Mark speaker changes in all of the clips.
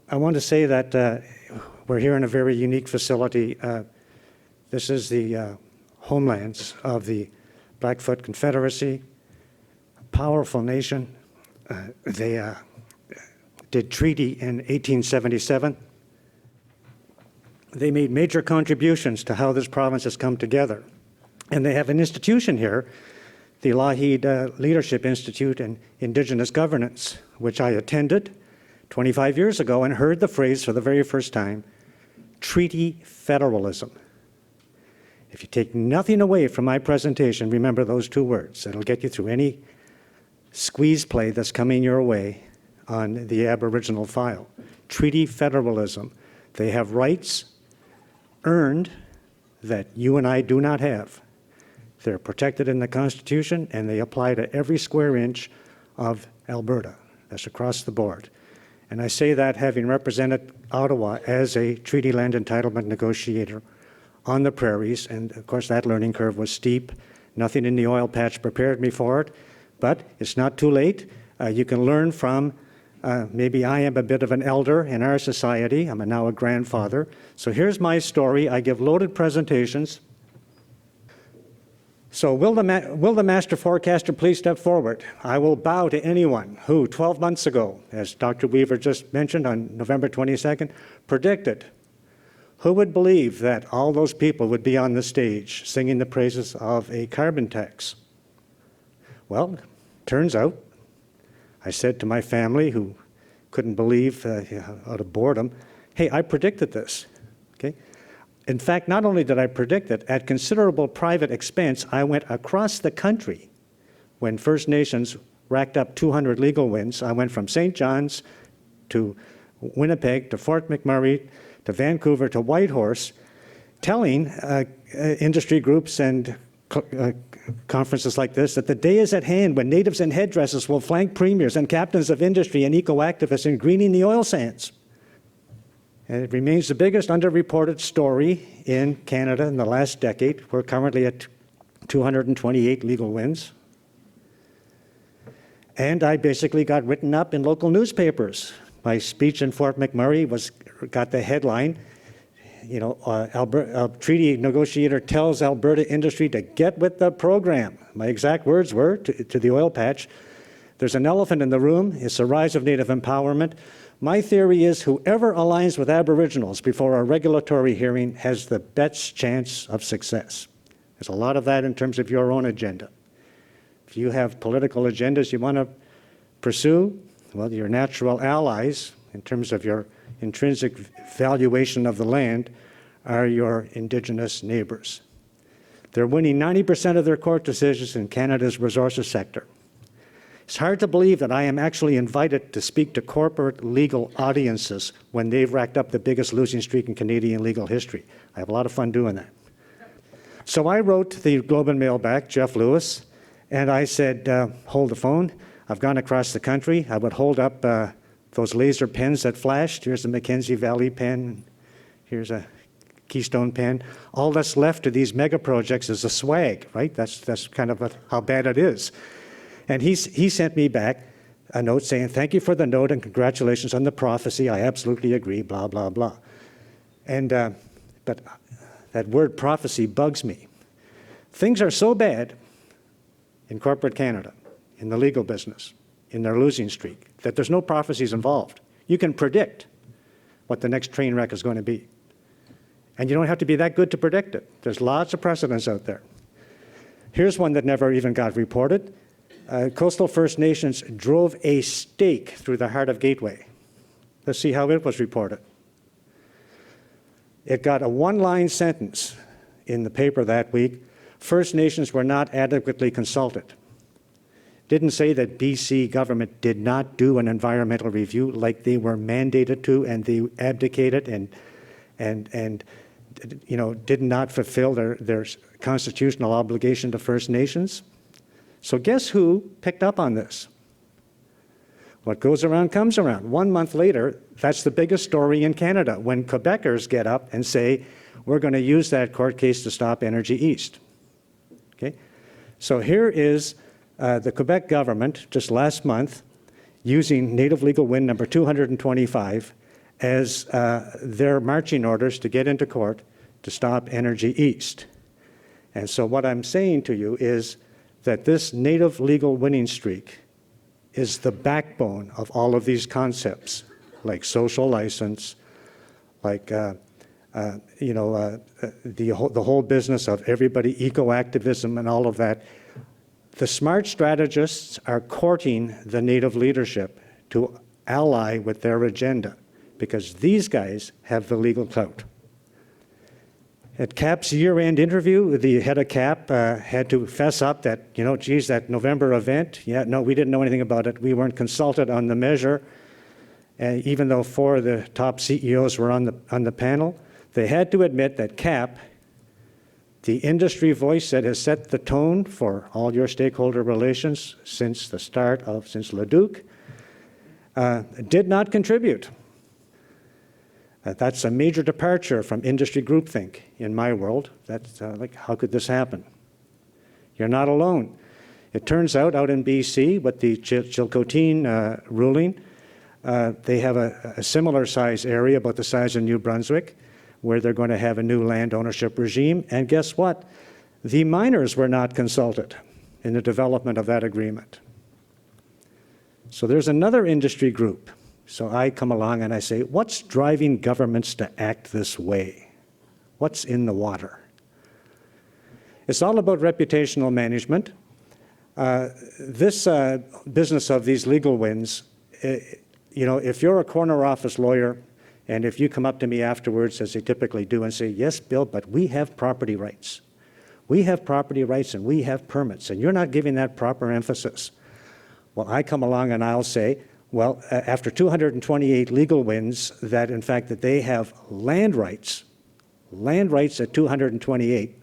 Speaker 1: I want to say that we're here in a very unique facility. This is the homelands of the Blackfoot Confederacy, a powerful nation. They did treaty in 1877. They made major contributions to how this province has come together. And they have an institution here, the Lougheed Leadership Institute in Indigenous Governance, which I attended 25 years ago and heard the phrase for the very first time, treaty federalism. If you take nothing away from my presentation, remember those two words. It'll get you through any squeeze play that's coming your way on the Aboriginal file. Treaty federalism. They have rights earned that you and I do not have. They're protected in the Constitution, and they apply to every square inch of Alberta. That's across the board. And I say that having represented Ottawa as a treaty land entitlement negotiator on the prairies, and of course that learning curve was steep. Nothing in the oil patch prepared me for it, but it's not too late. You can learn from, maybe I am a bit of an elder in our society. I'm now a grandfather. So here's my story. I give loaded presentations. So will the master forecaster please step forward? I will bow to anyone who 12 months ago, as Dr. Weaver just mentioned on November 22nd, predicted. Who would believe that all those people would be on the stage singing the praises of a carbon tax? Well, turns out, I said to my family who couldn't believe out of boredom, hey, I predicted this, okay? In fact, not only did I predict it, at considerable private expense, I went across the country when First Nations racked up 200 legal wins. I went from St. John's to Winnipeg to Fort McMurray to Vancouver to Whitehorse, telling industry groups and conferences like this that the day is at hand when natives in headdresses will flank premiers and captains of industry and eco-activists in greening the oil sands. And it remains the biggest underreported story in Canada in the last decade. We're currently at 228 legal wins. And I basically got written up in local newspapers. My speech in Fort McMurray got the headline, you know, a treaty negotiator tells Alberta industry to get with the program. My exact words were to the oil patch, there's an elephant in the room, it's the rise of Native empowerment. My theory is whoever aligns with Aboriginals before a regulatory hearing has the best chance of success. There's a lot of that in terms of your own agenda. If you have political agendas you want to pursue, well, your natural allies, in terms of your intrinsic valuation of the land, are your Indigenous neighbours. They're winning 90% of their court decisions in Canada's resources sector. It's hard to believe that I am actually invited to speak to corporate legal audiences when they've racked up the biggest losing streak in Canadian legal history. I have a lot of fun doing that. So I wrote the Globe and Mail back, Jeff Lewis, and I said, hold the phone. I've gone across the country. I would hold up those laser pens that flashed. Here's a Mackenzie Valley pen. Here's a Keystone pen. All that's left of these mega projects is a swag, right? That's kind of how bad it is. And he sent me back a note saying, thank you for the note and congratulations on the prophecy. I absolutely agree, blah, blah, blah. And, but that word prophecy bugs me. Things are so bad in corporate Canada, in the legal business, in their losing streak, that there's no prophecies involved. You can predict what the next train wreck is going to be. And you don't have to be that good to predict it. There's lots of precedents out there. Here's one that never even got reported. Coastal First Nations drove a stake through the heart of Gateway. Let's see how it was reported. It got a one-line sentence in the paper that week. First Nations were not adequately consulted. Didn't say that BC government did not do an environmental review like they were mandated to, and they abdicated and you know, did not fulfill their constitutional obligation to First Nations. So guess who picked up on this? What goes around comes around. 1 month later, that's the biggest story in Canada, when Quebecers get up and say, we're going to use that court case to stop Energy East. Okay? So here is the Quebec government, just last month, using Native Legal Win number 225 as their marching orders to get into court to stop Energy East. And so what I'm saying to you is that this native legal winning streak is the backbone of all of these concepts, like social license, like the whole business of everybody, eco-activism and all of that. The smart strategists are courting the native leadership to ally with their agenda, because these guys have the legal clout. At CAPP's year-end interview, the head of CAPP had to fess up that, geez, that November event, no, we didn't know anything about it. We weren't consulted on the measure. And even though 4 of the top CEOs were on the panel, they had to admit that CAPP, the industry voice that has set the tone for all your stakeholder relations since Leduc, did not contribute. That's a major departure from industry groupthink in my world. That's like, how could this happen? You're not alone. It turns out in BC, with the Tsilhoqot'in ruling, they have a similar size area, about the size of New Brunswick, where they're going to have a new land ownership regime. And guess what? The miners were not consulted in the development of that agreement. So there's another industry group. So I come along and I say, what's driving governments to act this way? What's in the water? It's all about reputational management. This business of these legal wins, if you're a corner office lawyer, and if you come up to me afterwards, as they typically do, and say, yes, Bill, but we have property rights. We have property rights and we have permits, and you're not giving that proper emphasis. Well, I come along and I'll say, well, after 228 legal wins, that in fact that they have land rights at 228,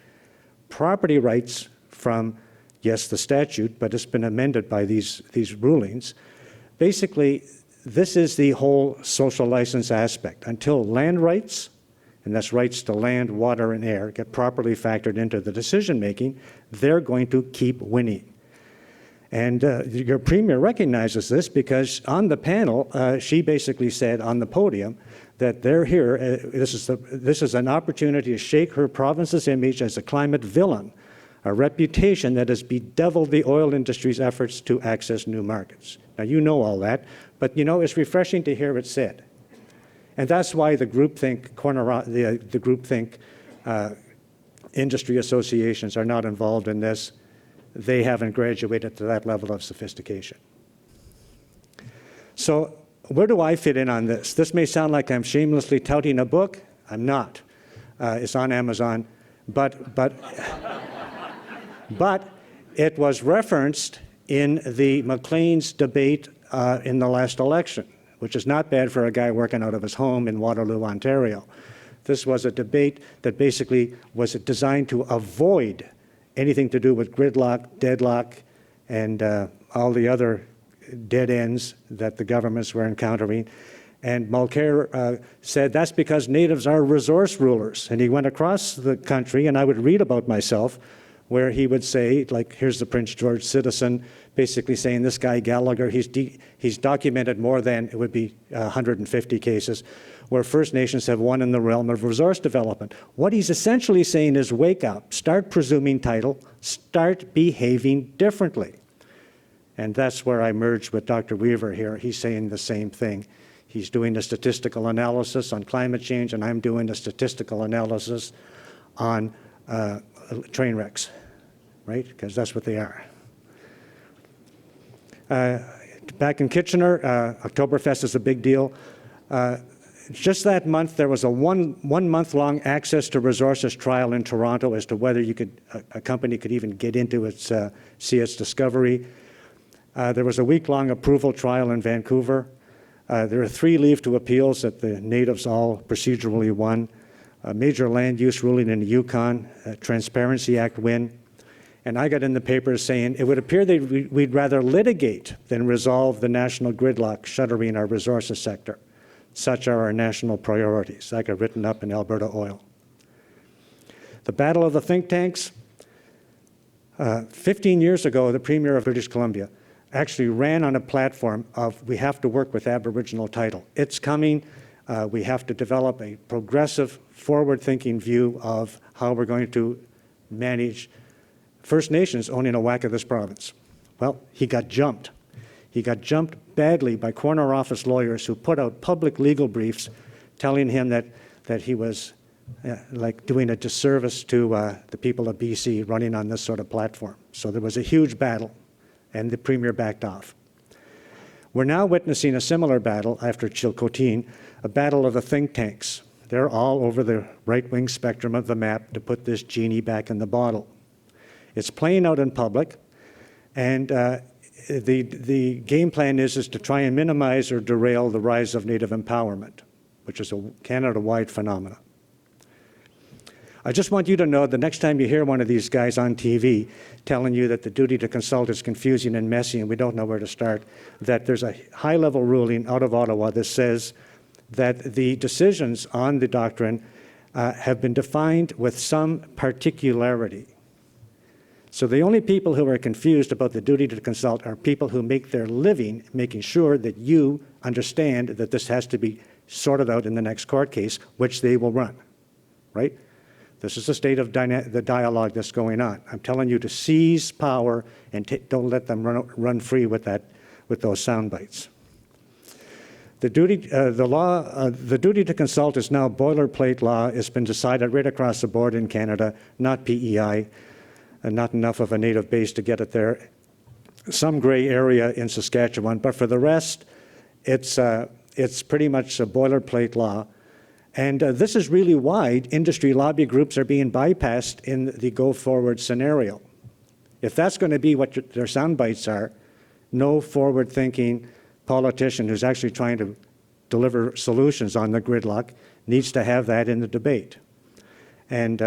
Speaker 1: property rights from, yes, the statute, but it's been amended by these rulings. Basically, this is the whole social license aspect. Until land rights, and that's rights to land, water, and air, get properly factored into the decision-making, they're going to keep winning. And your premier recognizes this, because on the panel, she basically said on the podium that they're here, this is an opportunity to shake her province's image as a climate villain, a reputation that has bedeviled the oil industry's efforts to access new markets. Now, you know all that, but it's refreshing to hear it said. And that's why the groupthink industry associations are not involved in this. They haven't graduated to that level of sophistication. So where do I fit in on this? This may sound like I'm shamelessly touting a book. I'm not. It's on Amazon. But it was referenced in the Maclean's debate in the last election, which is not bad for a guy working out of his home in Waterloo, Ontario. This was a debate that basically was designed to avoid anything to do with gridlock, deadlock, and all the other dead ends that the governments were encountering. And Mulcair said that's because natives are resource rulers. And he went across the country, and I would read about myself, where he would say, like, here's the Prince George citizen, basically saying this guy Gallagher, he's documented more than, it would be 150 cases, where First Nations have won in the realm of resource development. What he's essentially saying is wake up, start presuming title, start behaving differently. And that's where I merged with Dr. Weaver here. He's saying the same thing. He's doing a statistical analysis on climate change, and I'm doing a statistical analysis on train wrecks, right? Because that's what they are. Back in Kitchener, Octoberfest is a big deal. Just that month, there was a one-month-long access to resources trial in Toronto as to whether a company could even get into see its discovery. There was a week-long approval trial in Vancouver. There are 3 leave to appeals that the natives all procedurally won. A major land use ruling in the Yukon, a Transparency Act win. And I got in the papers saying it would appear that we'd rather litigate than resolve the national gridlock shuttering our resources sector. Such are our national priorities. That got written up in Alberta Oil. The battle of the think tanks. 15 years ago, the Premier of British Columbia actually ran on a platform of we have to work with Aboriginal title. It's coming. We have to develop a progressive, forward-thinking view of how we're going to manage First Nations owning a whack of this province. Well, he got jumped. He got jumped badly by corner office lawyers who put out public legal briefs telling him that he was like doing a disservice to the people of BC running on this sort of platform. So there was a huge battle, and the Premier backed off. We're now witnessing a similar battle after Tsilhoqot'in, a battle of the think tanks. They're all over the right-wing spectrum of the map to put this genie back in the bottle. It's playing out in public, and the game plan is to try and minimize or derail the rise of Native empowerment, which is a Canada-wide phenomenon. I just want you to know the next time you hear one of these guys on TV telling you that the duty to consult is confusing and messy and we don't know where to start, that there's a high-level ruling out of Ottawa that says that the decisions on the doctrine have been defined with some particularity. So the only people who are confused about the duty to consult are people who make their living making sure that you understand that this has to be sorted out in the next court case, which they will run, right? This is the state of the dialogue that's going on. I'm telling you to seize power and don't let them run free with those sound bites. The duty to consult is now boilerplate law. It's been decided right across the board in Canada, not PEI, and not enough of a native base to get it there. Some gray area in Saskatchewan, but for the rest, it's pretty much a boilerplate law. And this is really why industry lobby groups are being bypassed in the go-forward scenario. If that's going to be what their sound bites are, no forward-thinking politician who's actually trying to deliver solutions on the gridlock needs to have that in the debate. And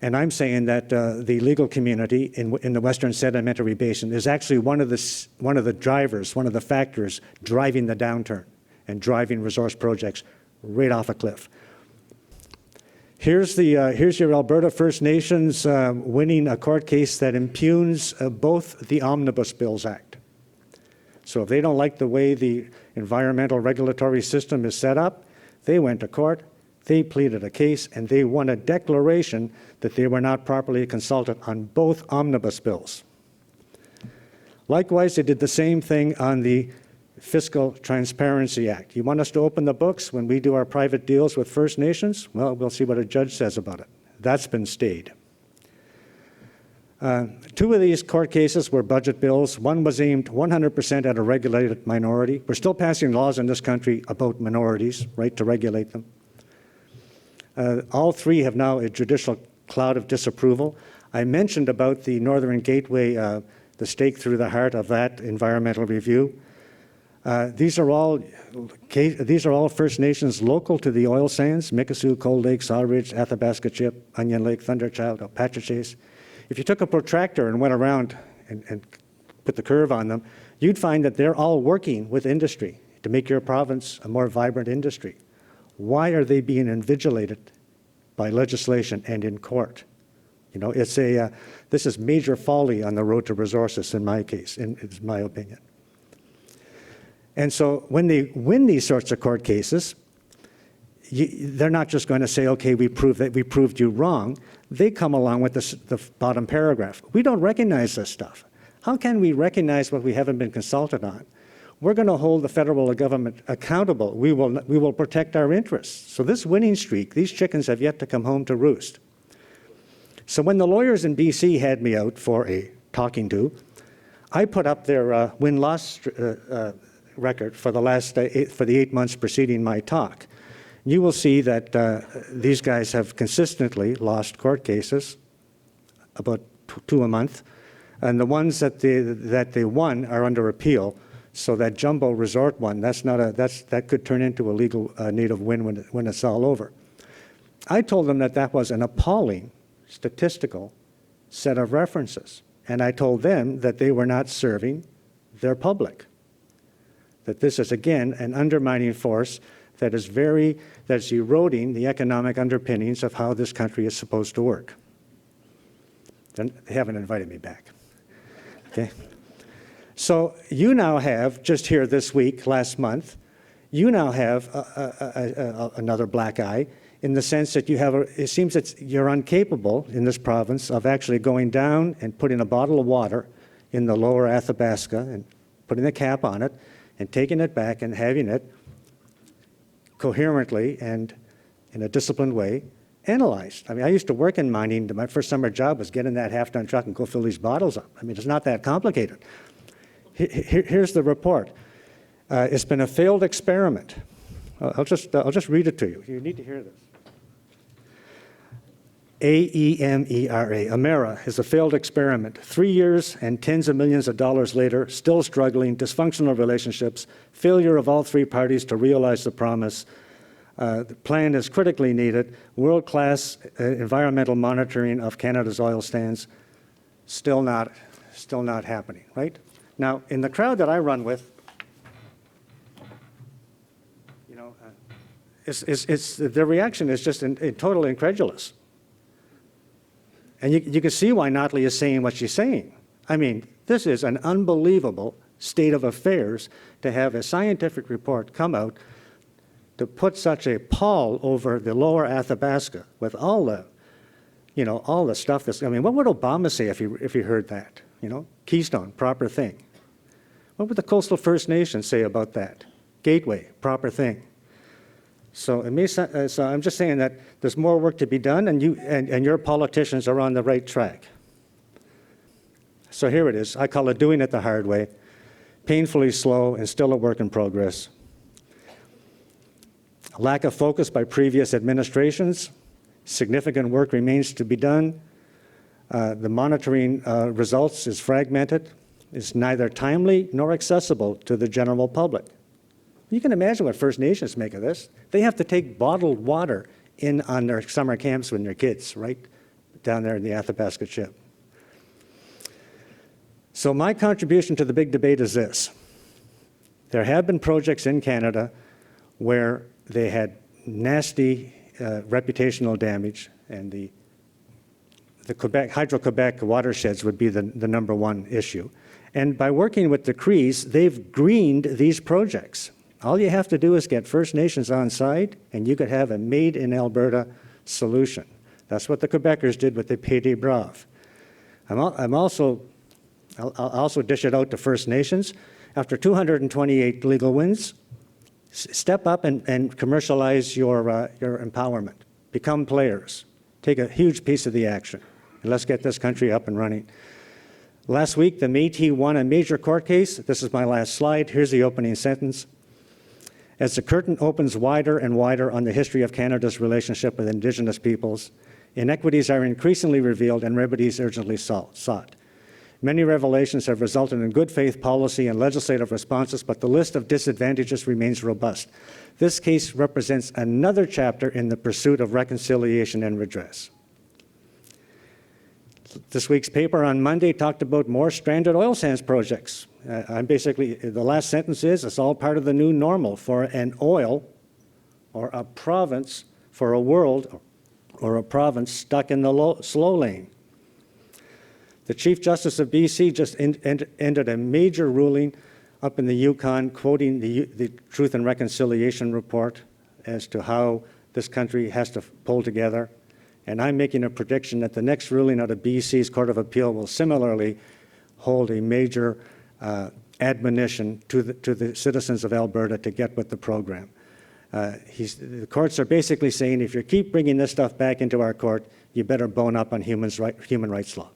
Speaker 1: I'm saying that the legal community in the Western Sedimentary Basin is actually one of the drivers, one of the factors driving the downturn and driving resource projects right off a cliff. Here's your Alberta First Nations winning a court case that impugns both the Omnibus Bills Act. So if they don't like the way the environmental regulatory system is set up, they went to court, they pleaded a case, and they won a declaration that they were not properly consulted on both omnibus bills. Likewise, they did the same thing on the Fiscal Transparency Act. You want us to open the books when we do our private deals with First Nations? Well, we'll see what a judge says about it. That's been stayed. Two of these court cases were budget bills. One was aimed 100% at a regulated minority. We're still passing laws in this country about minorities, right, to regulate them. All three have now a judicial cloud of disapproval. I mentioned about the Northern Gateway, the stake through the heart of that environmental review. These are all First Nations local to the oil sands: Mikisew, Cold Lake, Saw Ridge, Athabasca Chip, Onion Lake, Thunderchild, Apache. If you took a protractor and went around and put the curve on them, you'd find that they're all working with industry to make your province a more vibrant industry. Why are they being invigilated by legislation and in court? You know, this is major folly on the road to resources in my case, in my opinion. And so when they win these sorts of court cases, they're not just going to say, okay, we proved you wrong. They come along with the bottom paragraph. We don't recognize this stuff. How can we recognize what we haven't been consulted on? We're going to hold the federal government accountable. We will protect our interests. So this winning streak, these chickens have yet to come home to roost. So when the lawyers in BC had me out for a talking to, I put up their win-loss record for the 8 months preceding my talk. You will see that these guys have consistently lost court cases, about 2 a month, and the ones that they won are under appeal. So that jumbo resort one, that could turn into a legal native win when it's all over. I told them that was an appalling statistical set of references, and I told them that they were not serving their public. That this is, again, an undermining force that's eroding the economic underpinnings of how this country is supposed to work. They haven't invited me back. Okay. So you now have, just here this week, last month, You now have another black eye in the sense that you have, it seems that you're incapable in this province of actually going down and putting a bottle of water in the lower Athabasca and putting the cap on it and taking it back and having it coherently and in a disciplined way analyzed. I mean, I used to work in mining. My first summer job was get in that half-ton truck and go fill these bottles up. I mean, it's not that complicated. Here's the report. It's been a failed experiment. I'll just read it to you. You need to hear this. Amera is a failed experiment. 3 years and tens of millions of dollars later, still struggling, dysfunctional relationships, failure of all three parties to realize the promise. The plan is critically needed. World-class environmental monitoring of Canada's oil sands, still not happening, right? Now, in the crowd that I run with, you know, their reaction is just totally incredulous. And you can see why Notley is saying what she's saying. I mean, this is an unbelievable state of affairs to have a scientific report come out to put such a pall over the lower Athabasca with all the, you know, all the stuff that's, I mean, what would Obama say if he heard that? You know, Keystone, proper thing. What would the coastal First Nations say about that? Gateway, proper thing. So, so I'm just saying that there's more work to be done, and your politicians are on the right track. So here it is. I call it doing it the hard way, painfully slow and still a work in progress. A lack of focus by previous administrations. Significant work remains to be done. The monitoring results is fragmented. It's neither timely nor accessible to the general public. You can imagine what First Nations make of this. They have to take bottled water in on their summer camps with their kids, right down there in the Athabasca Chip. So my contribution to the big debate is this. There have been projects in Canada where they had nasty reputational damage, and the Hydro-Quebec watersheds would be the number one issue. And by working with the Crees, they've greened these projects. All you have to do is get First Nations on side, and you could have a made-in-Alberta solution. That's what the Quebecers did with the Pays des Braves. I'll also dish it out to First Nations. After 228 legal wins, step up and commercialize your empowerment. Become players. Take a huge piece of the action. And let's get this country up and running. Last week, the Métis won a major court case. This is my last slide. Here's the opening sentence. As the curtain opens wider and wider on the history of Canada's relationship with Indigenous peoples, inequities are increasingly revealed and remedies urgently sought. Many revelations have resulted in good faith policy and legislative responses, but the list of disadvantages remains robust. This case represents another chapter in the pursuit of reconciliation and redress. This week's paper on Monday talked about more stranded oil sands projects. I'm basically, the last sentence is, it's all part of the new normal for an oil or a province, for a world or a province stuck in the slow lane. The Chief Justice of BC just ended a major ruling up in the Yukon, quoting the Truth and Reconciliation report as to how this country has to pull together. And I'm making a prediction that the next ruling out of BC's Court of Appeal will similarly hold a major admonition to the citizens of Alberta to get with the program. The courts are basically saying, if you keep bringing this stuff back into our court, you better bone up on human rights law.